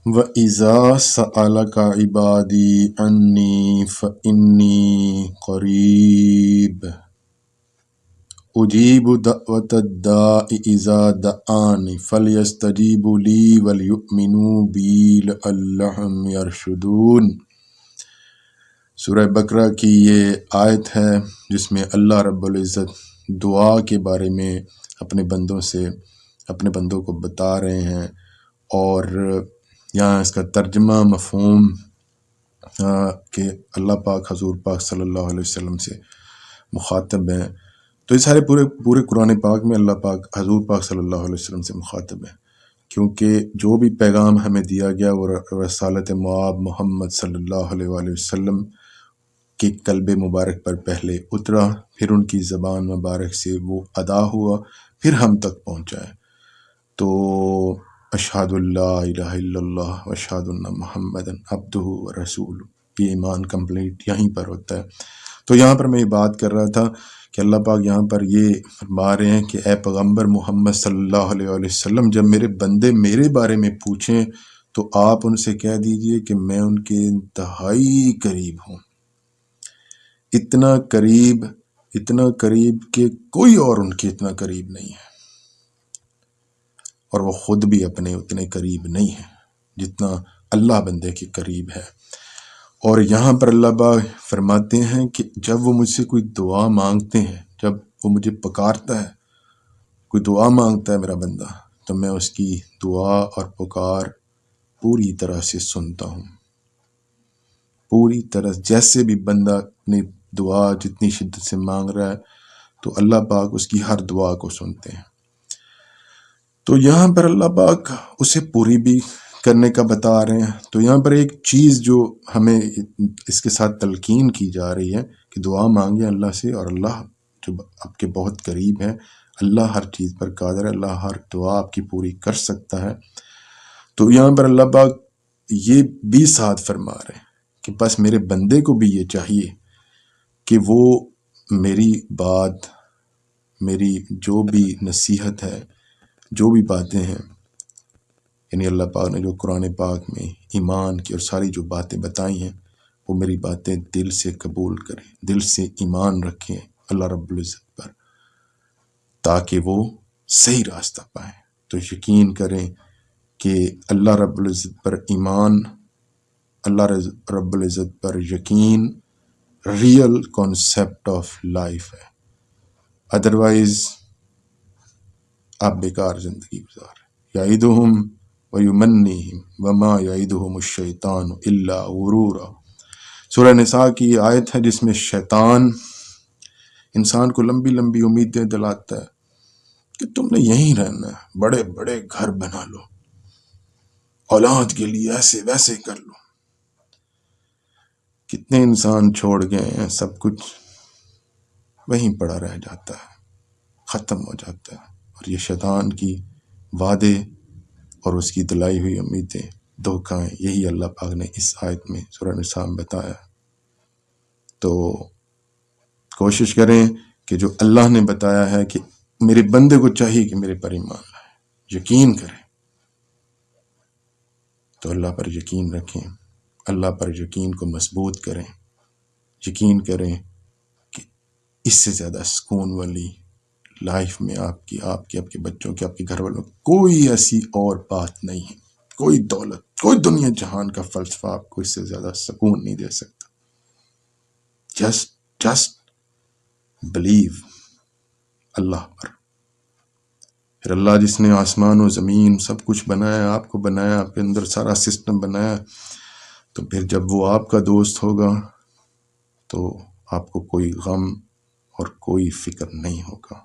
وَإِذَا سَأَلَكَ عِبَادِي عَنِّي فَإِنِّي قَرِيبٌ أُجِيبُ دَعْوَةَ الدَّاعِ إِذَا دَعَانِ فَلْيَسْتَجِیبُوا لِی وَلْیُؤْمِنُوا بِی لَعَلَّهُمْ یرشدون۔ سورہ بقرہ کی یہ آیت ہے جس میں اللہ رب العزت دعا کے بارے میں اپنے بندوں کو بتا رہے ہیں، اور یہاں اس کا ترجمہ مفہوم کہ اللہ پاک حضور پاک صلی اللہ علیہ وسلم سے مخاطب ہیں۔ تو یہ سارے پورے قرآن پاک میں اللہ پاک حضور پاک صلی اللہ علیہ وسلم سے مخاطب ہیں، کیونکہ جو بھی پیغام ہمیں دیا گیا وہ رسالت مآب محمد صلی اللہ علیہ وآلہ وسلم کے قلب مبارک پر پہلے اترا، پھر ان کی زبان مبارک سے وہ ادا ہوا، پھر ہم تک پہنچا ہے۔ تو اشہد اللہ الہ الا اللہ واشہد ان محمد عبدہ ورسولہ، یہ ایمان کمپلیٹ یہیں پر ہوتا ہے۔ تو یہاں پر میں یہ بات کر رہا تھا کہ اللہ پاک یہاں پر یہ فرما رہے ہیں کہ اے پیغمبر محمد صلی اللہ علیہ وآلہ وسلم، جب میرے بندے میرے بارے میں پوچھیں تو آپ ان سے کہہ دیجئے کہ میں ان کے انتہائی قریب ہوں، اتنا قریب کہ کوئی اور ان کے اتنا قریب نہیں ہے، اور وہ خود بھی اپنے اتنے قریب نہیں ہیں جتنا اللہ بندے کے قریب ہے۔ اور یہاں پر اللہ پاک فرماتے ہیں کہ جب وہ مجھ سے کوئی دعا مانگتے ہیں، جب وہ مجھے پکارتا ہے، کوئی دعا مانگتا ہے میرا بندہ، تو میں اس کی دعا اور پکار پوری طرح سے سنتا ہوں، پوری طرح۔ جیسے بھی بندہ اپنی دعا جتنی شدت سے مانگ رہا ہے تو اللہ پاک اس کی ہر دعا کو سنتے ہیں۔ تو یہاں پر اللہ پاک اسے پوری بھی کرنے کا بتا رہے ہیں۔ تو یہاں پر ایک چیز جو ہمیں اس کے ساتھ تلقین کی جا رہی ہے کہ دعا مانگیں اللہ سے، اور اللہ جو آپ کے بہت قریب ہے، اللہ ہر چیز پر قادر ہے، اللہ ہر دعا آپ کی پوری کر سکتا ہے۔ تو یہاں پر اللہ پاک یہ بھی ساتھ فرما رہے ہیں کہ بس میرے بندے کو بھی یہ چاہیے کہ وہ میری بات، میری جو بھی نصیحت ہے، جو بھی باتیں ہیں، یعنی اللہ پاک نے جو قرآن پاک میں ایمان کی اور ساری جو باتیں بتائی ہیں، وہ میری باتیں دل سے قبول کریں، دل سے ایمان رکھیں اللہ رب العزت پر، تاکہ وہ صحیح راستہ پائیں۔ تو یقین کریں کہ اللہ رب العزت پر ایمان، اللہ رب العزت پر یقین ریئل کانسیپٹ آف لائف ہے، ادروائز آپ بیکار زندگی گزار۔ یعدہم ویمنیہم وما یعدہم الشیطان الا غرورا۔ سورہ نساء کی آیت ہے جس میں شیطان انسان کو لمبی لمبی امیدیں دلاتا ہے کہ تم نے یہیں رہنا ہے، بڑے بڑے گھر بنا لو، اولاد کے لیے ایسے ویسے کر لو۔ کتنے انسان چھوڑ گئے ہیں، سب کچھ وہیں پڑا رہ جاتا ہے، ختم ہو جاتا ہے۔ اور یہ شیطان کی وعدے اور اس کی دلائی ہوئی امیدیں دھوکہ ہیں، یہی اللہ پاک نے اس آیت میں سورہ نساء میں بتایا۔ تو کوشش کریں کہ جو اللہ نے بتایا ہے کہ میرے بندے کو چاہیے کہ میرے پر ایمان لائے، یقین کریں، تو اللہ پر یقین رکھیں، اللہ پر یقین کو مضبوط کریں، یقین کریں کہ اس سے زیادہ سکون والی لائف میں آپ کے بچوں کی، آپ کے گھر والوں کی کوئی ایسی اور بات نہیں ہے۔ کوئی دولت، کوئی دنیا جہان کا فلسفہ آپ کو اس سے زیادہ سکون نہیں دے سکتا۔ جسٹ بلیو اللہ پر۔ پھر اللہ جس نے آسمان و زمین سب کچھ بنایا، آپ کو بنایا، آپ کے اندر سارا سسٹم بنایا، تو پھر جب وہ آپ کا دوست ہوگا تو آپ کو کوئی غم اور کوئی فکر نہیں ہوگا۔